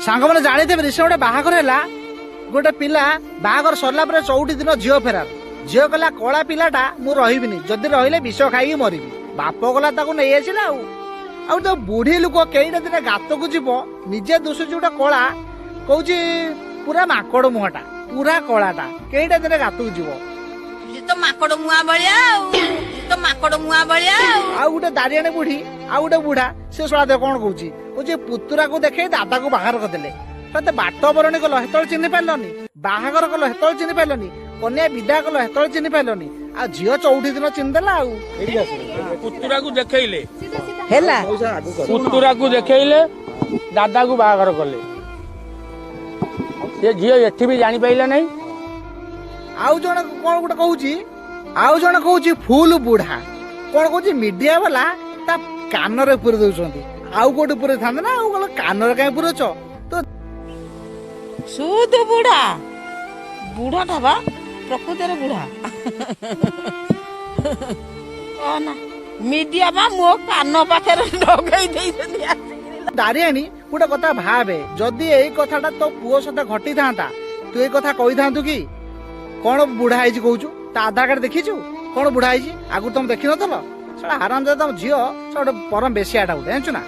सांग मैंने जानी थे गोटे बाहागर है गोटे पिला बाहागर सरला चौटी दिन झील फेरार झील कहला कला पिलाटा मु रही जदि रही विष खाई मरबी बाप गला नहीं आसला तो बुढ़ी लोक कई दिन गात को जीव निजे दुसुची गोटे कला कौन पूरा माकड़ मुहटा पूरा कलाटा कईटा दिन गात को जीव तो माकड़ मुआ भलिया तो माकड़ मुआ भलिया आउ गोटे दारियाणी बुढ़ी आउ गोटे बुढ़ा से शला दे कौन कौच पुतुरा को देखे दादा को बाहर करदे ते बाट बरणी कल हेत चिन्ह पार्लनि बाहागर कल हेत चिन्ह पार्लनि कन्या विदा कल हेत चिन्ह पार्लनि आ झील चौठी दिन चिन्हदेला पुतुरा को देखले ହେଲା पुतुरा को देखले दादा को बाहागर कले ये झील एठी भी जानी पाइला नहीं आउ जण कौन गोटे कहूची आउ जण कहूची फुल बुढ़ा कौन कहूची मीडिया वाला ता कान रे पुरे दउछंती आउ कोटे पुरे थांदे ना आउ गल कान रे काई पुरेछ तो सुध बुढ़ा बुढ़ा टा बा प्रकृति बुढ़ा ना मीडिया बा मो कान पाखे लगई देई दारियाणी गोटे कथा भावे जदि एई कथाटा तो पुओ सदा घटी थांता तू एई कथा कहि थांतु कि कौन बुढ़ा है कहूचु ता आधार कार्ड देखीचु कौन बुढ़ा है आगु तुम देखी नथल सड़ा हराम तुम झील से गोटे परम बेसियाटा गोटे जानछु ना।